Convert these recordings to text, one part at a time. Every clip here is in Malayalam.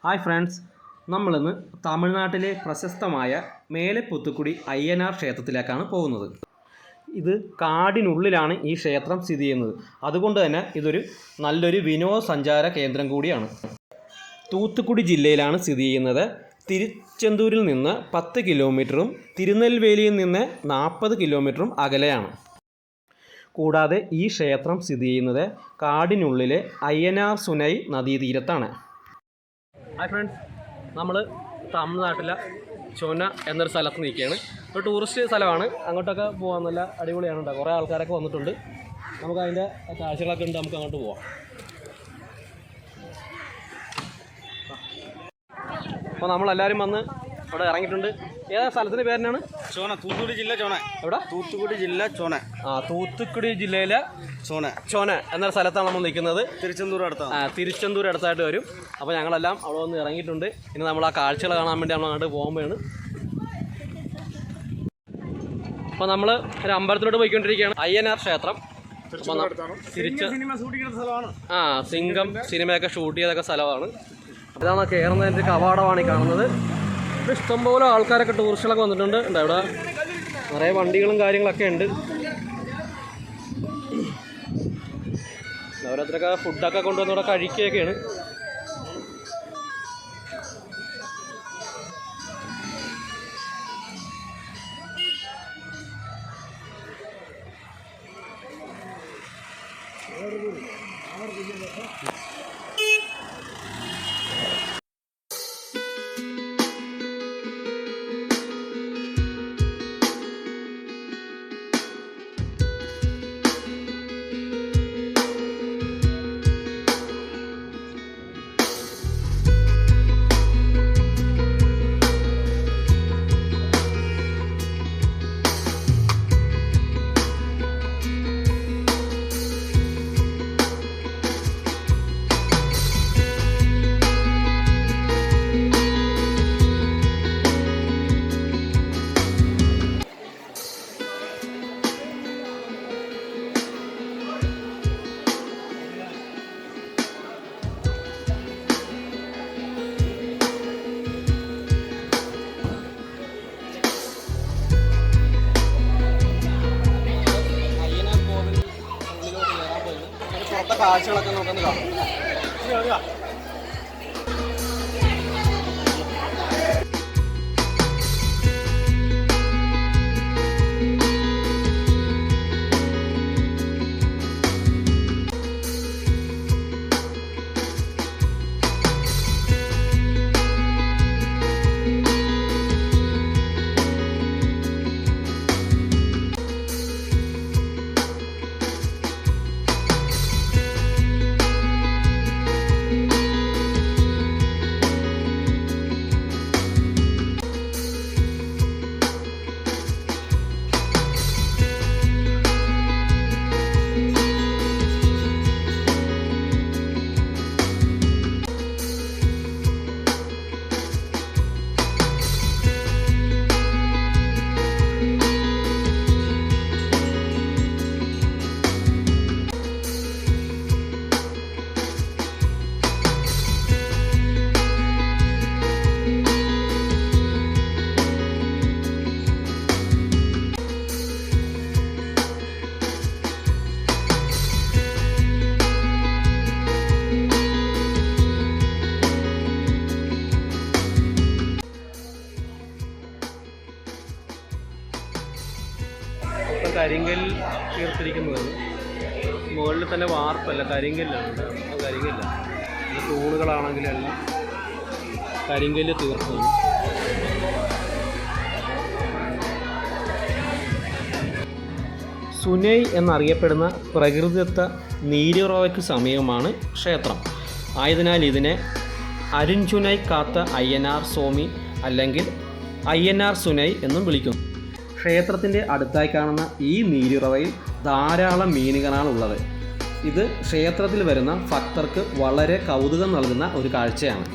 ഹായ് ഫ്രണ്ട്സ്, നമ്മളിന്ന് തമിഴ്നാട്ടിലെ പ്രശസ്തമായ മേലെപ്പുത്തുക്കുടി അയ്യനാർ ക്ഷേത്രത്തിലേക്കാണ് പോകുന്നത്. ഇത് കാടിനുള്ളിലാണ് ഈ ക്ഷേത്രം സ്ഥിതി ചെയ്യുന്നത്. അതുകൊണ്ട് തന്നെ ഇതൊരു നല്ലൊരു വിനോദസഞ്ചാര കേന്ദ്രം കൂടിയാണ്. തൂത്തുക്കുടി ജില്ലയിലാണ് സ്ഥിതി ചെയ്യുന്നത്. തിരുച്ചെന്തൂരിൽ നിന്ന് 10 കിലോമീറ്ററും തിരുനെൽവേലിയിൽ നിന്ന് 40 കിലോമീറ്ററും അകലെയാണ്. കൂടാതെ ഈ ക്ഷേത്രം സ്ഥിതി ചെയ്യുന്നത് കാടിനുള്ളിലെ അയ്യനാർ സുനൈ നദീതീരത്താണ്. ഹായ് ഫ്രണ്ട്സ്, നമ്മൾ തമിഴ്നാട്ടിലെ ചൊന എന്നൊരു സ്ഥലത്ത് നിൽക്കുകയാണ്. ഒരു ടൂറിസ്റ്റ് സ്ഥലമാണ്. അങ്ങോട്ടൊക്കെ പോകാൻ നല്ല അടിപൊളിയാണ് കേട്ടോ. കുറേ ആൾക്കാരൊക്കെ വന്നിട്ടുണ്ട്. നമുക്ക് അതിൻ്റെ കാഴ്ചകളൊക്കെ ഉണ്ട്. നമുക്ക് അങ്ങോട്ട് പോവാം. അപ്പോൾ നമ്മളെല്ലാവരും വന്ന് അവിടെ ഇറങ്ങിയിട്ടുണ്ട്. ഏതാ സ്ഥലത്തിൻ്റെ പേരിനാണ്? ചോന, തൂത്തുക്കുടി ജില്ല ചോന. എവിടെ? തൂത്തുക്കുടി ജില്ല ചോന. തൂത്തുക്കുടി ജില്ലയിലെ ചോന എന്നൊരു സ്ഥലത്താണ് നമ്മൾ നിൽക്കുന്നത്. തിരുച്ചെന്തൂർ അടുത്താണ്. തിരുച്ചെന്തൂർ അടുത്തായിട്ട് വരും. അപ്പോൾ ഞങ്ങളെല്ലാം അവിടെ വന്ന് ഇറങ്ങിയിട്ടുണ്ട്. ഇനി നമ്മൾ ആ കാഴ്ചകൾ കാണാൻ വേണ്ടി നമ്മൾ അങ്ങോട്ട് പോകുമ്പോഴാണ്. അപ്പോൾ നമ്മൾ ഒരു അമ്പലത്തിലോട്ട് പോയിക്കൊണ്ടിരിക്കുകയാണ്. അയ്യനാർ ക്ഷേത്രം. സിംഗം സിനിമയൊക്കെ ഷൂട്ട് ചെയ്തൊക്കെ സ്ഥലമാണ്. ഇതാണ് കയറുന്നതിൻ്റെ കവാടമാണ് ഈ കാണുന്നത്. ഇവിടെ ഇഷ്ടംപോലെ ആൾക്കാരൊക്കെ ടൂറിസ്റ്റുകളൊക്കെ വന്നിട്ടുണ്ട്. ഇവിടെ നിറയെ വണ്ടികളും കാര്യങ്ങളൊക്കെ ഉണ്ട്. ഓരോരുത്തരൊക്കെ ഫുഡൊക്കെ കൊണ്ടുവന്ന് ഇവിടെ കഴിക്കുകയൊക്കെയാണ്. കാഴ്ചകളൊക്കെ നോക്കുന്നു കാണാം. കരിങ്കല്ല് തീർത്തിരിക്കുന്നത് മുകളിൽ തന്നെ വാർപ്പല്ല, കരിങ്കല്ലാണ്. കരിങ്കല്ല തൂണുകളാണെങ്കിലെല്ലാം കരിങ്കല്ല് തീർത്തതാണ്. സുനൈ എന്നറിയപ്പെടുന്ന പ്രകൃതിദത്ത നീരുറവയ്ക്ക് സമീപമാണ് ക്ഷേത്രം. ആയതിനാൽ ഇതിനെ അരുഞ്ചുനൈ കാത്ത അയ്യനാർ സ്വാമി അല്ലെങ്കിൽ അയ്യനാർ സുനൈ എന്നും വിളിക്കുന്നു. ക്ഷേത്രത്തിൻ്റെ അടുത്തായി കാണുന്ന ഈ നീരുറവയിൽ ധാരാളം മീനുകളാണ് ഉള്ളത്. ഇത് ക്ഷേത്രത്തിൽ വരുന്ന ഭക്തർക്ക് വളരെ കൗതുകം നൽകുന്ന ഒരു കാഴ്ചയാണ്.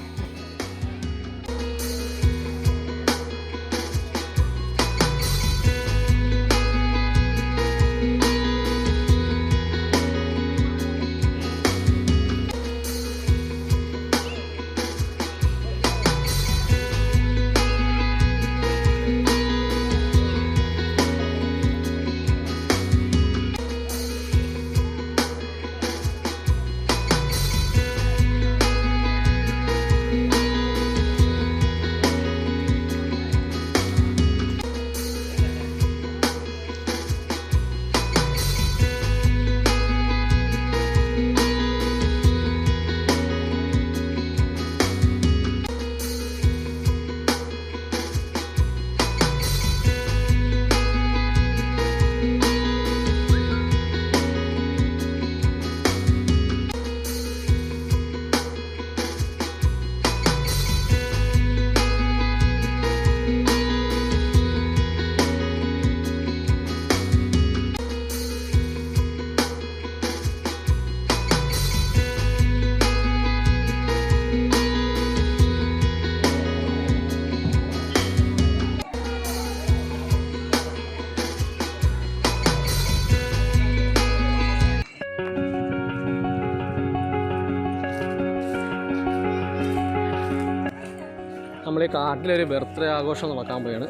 നമ്മൾ ഈ കാട്ടിലൊരു ബർത്ത്ഡേ ആഘോഷം നടക്കാൻ പോയാണ്.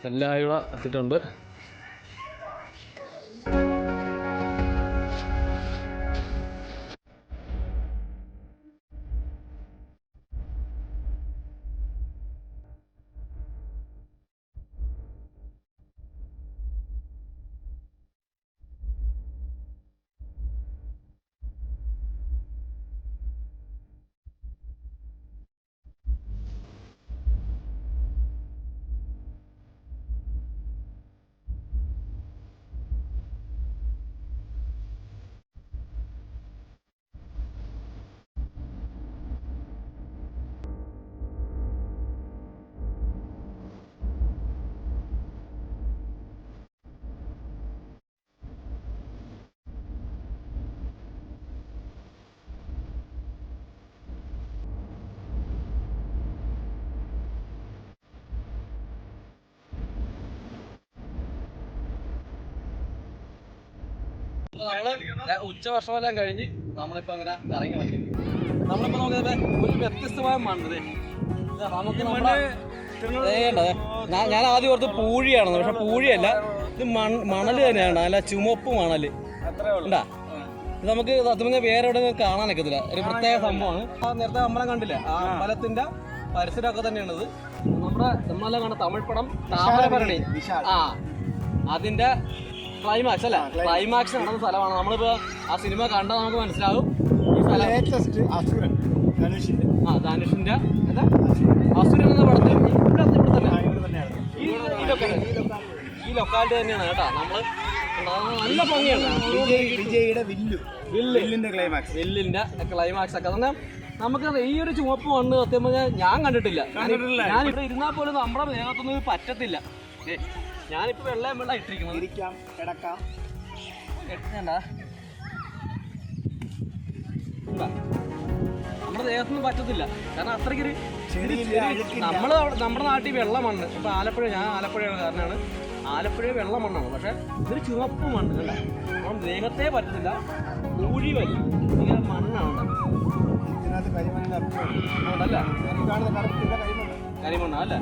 എല്ലാവരും ഇവിടെ എത്തിയിട്ടുണ്ട്. ഉച്ചഭക്ഷണമെല്ലാം കഴിഞ്ഞ് നമ്മളിപ്പോൾ അങ്ങനെ ഇറങ്ങി വന്നു. നമ്മളിപ്പോൾ നോക്കിയത് ഒരു വ്യത്യസ്തമായ മണ്ണ്. ഞാൻ ആദ്യം ഓർത്ത് പൂഴിയാണെന്ന്, പക്ഷെ പൂഴിയല്ല, ഇത് മണൽ തന്നെയാണ്. നല്ല ചുമപ്പ് മണല് ഉണ്ടാ. ഇത് നമുക്ക് സത്യം പറഞ്ഞാൽ വേറെ എവിടെ കാണാൻ ഒക്കത്തില്ല. ഒരു പ്രത്യേക സംഭവമാണ്. നേരത്തെ അമ്പലം കണ്ടില്ല, ആ അമ്പലത്തിന്റെ പരിസരമൊക്കെ തന്നെയാണിത്. നമ്മളെല്ലാം കണ്ട തമിഴ് പടം താമരഭരണി, അതിന്റെ ക്ലൈമാക്സ് അല്ല, ക്ലൈമാക്സ് നടന്ന സ്ഥലമാണ്. നമ്മളിപ്പോ ആ സിനിമ കണ്ടാൽ നമുക്ക് മനസ്സിലാവും. ഈ സ്ഥലം ധനുഷിന്റെ അസുരൻ എന്ന പടത്തിൽ ഈ ലൊക്കാലിറ്റി തന്നെയാണ് കേട്ടോ. നമ്മള് നല്ല ഭംഗിയാണ്. വില്ലിന്റെ ക്ലൈമാക്സ് ഒക്കെ തന്നെ നമുക്ക് ഈ ഒരു ചുവപ്പ് മണ്ണ് സത്യം പറഞ്ഞാൽ ഞാൻ കണ്ടിട്ടില്ല. ഞാൻ ഇവിടെ ഇരുന്നാൽ പോലും നമ്മുടെ ദേഹത്തൊന്നും പറ്റത്തില്ല. ഞാനിപ്പോ വെള്ളം ഇട്ടിരിക്കുന്നത് നമ്മുടെ ദേഹത്തൊന്നും പറ്റത്തില്ല. കാരണം അത്രയ്ക്കൊരു നമ്മുടെ നാട്ടിൽ വെള്ള മണ്ണ്. ഇപ്പൊ ആലപ്പുഴ, ഞാൻ ആലപ്പുഴയുടെ കാരനാണ്. ആലപ്പുഴ വെള്ള മണ്ണാണ്, പക്ഷെ ഇതൊരു ചുവപ്പ് മണ്ണ് അല്ല. അപ്പം ദേഹത്തെ പറ്റത്തില്ല. ഊഴി വരും ഇങ്ങനെ മണ്ണാണ്. അതല്ല കരിമണ്ണ അല്ല,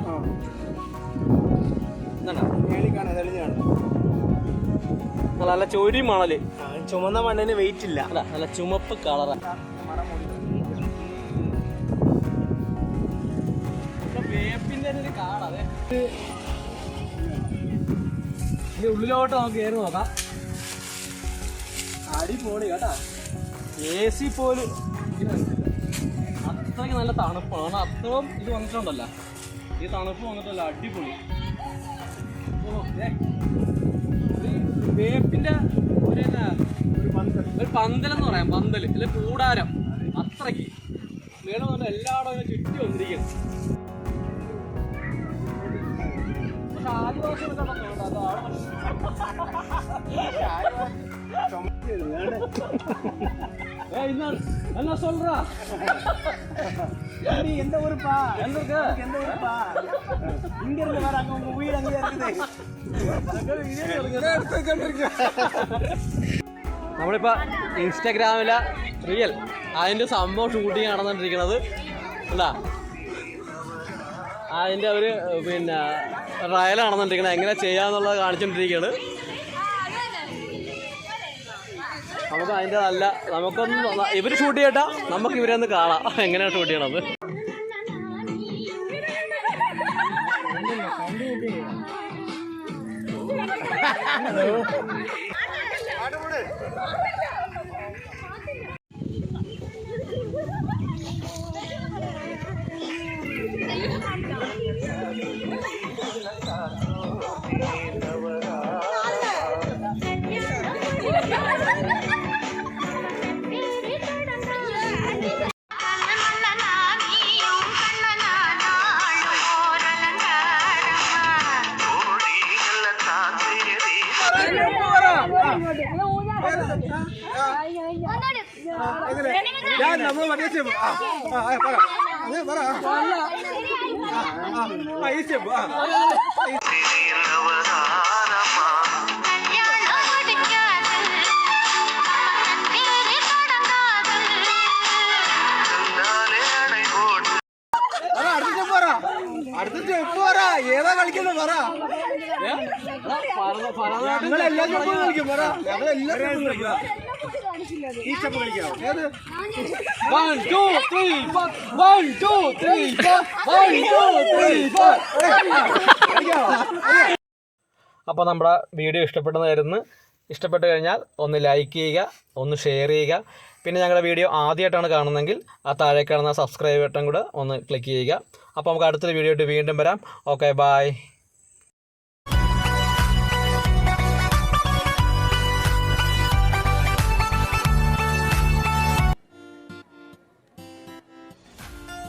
നല്ല ചൊരി മണല്. ചുമന്ന മണ്ണിന് വെയിറ്റ് ഇല്ല. അല്ല, നല്ല ചുമപ്പ് കളറാ. വേപ്പിന്റെ ഒരു കാടാ. അതെ, ഉള്ളിലോട്ട് നമുക്ക് കയറി നോക്കാം. അടിപൊളി കേട്ടാ. AC പോലും അത്രയ്ക്ക് നല്ല തണുപ്പാണ്. അത്രയും ഇത് വന്നിട്ടുണ്ടല്ലോ, ഈ തണുപ്പ് വന്നിട്ടല്ല, അടിപൊളി. വേപ്പിന്റെ ഒരു പന്തലെന്ന് പറയാം, പന്തല് അല്ലെ കൂടാരം. അത്രയ്ക്ക് മേളം കൊണ്ട് എല്ലായിടവും ചുറ്റി വന്നിരിക്കുന്നു. പക്ഷെ ആദിവാസികളൊക്കെ என்ன சொல்றா? எந்த ஊருப்பா? எந்த ஊருப்பா? இங்க இருந்து வராங்க, உங்க வீடு அங்கே இருக்குது. നമ്മളിപ്പോ ഇൻസ്റ്റാഗ്രാമിലെ റിയൽ അതിന്റെ സംഭവം ഷൂട്ടിങ് നടന്നുകൊണ്ടിരിക്കുന്നത് അല്ല, അതിന്റെ ഒരു പിന്നെ ട്രയൽ നടന്നുകൊണ്ടിരിക്കുന്നത്. എങ്ങനെ ചെയ്യാന്നുള്ളത് കാണിച്ചുകൊണ്ടിരിക്കുകയാണ്. നമുക്ക് അതിൻ്റെ നല്ല നമുക്കൊന്ന് ഇവർ ഷൂട്ട് ചെയ്യട്ടാ, നമുക്ക് ഇവരെ ഒന്ന് കാണാം എങ്ങനെയാണ് ഷൂട്ട് ചെയ്യണത്. അപ്പോൾ നമ്മുടെ വീഡിയോ ഇഷ്ടപ്പെട്ടെന്ന് ഇഷ്ടപ്പെട്ട് കഴിഞ്ഞാൽ ഒന്ന് ലൈക്ക് ചെയ്യുക, ഒന്ന് ഷെയർ ചെയ്യുക. പിന്നെ ഞങ്ങളുടെ വീഡിയോ ആദ്യമായിട്ടാണ് കാണുന്നതെങ്കിൽ ആ താഴെ കാണുന്ന സബ്സ്ക്രൈബ് ബട്ടൺ കൂടെ ഒന്ന് ക്ലിക്ക് ചെയ്യുക. അപ്പോൾ നമുക്ക് അടുത്തൊരു വീഡിയോ ആയിട്ട് വീണ്ടും വരാം. Okay, by.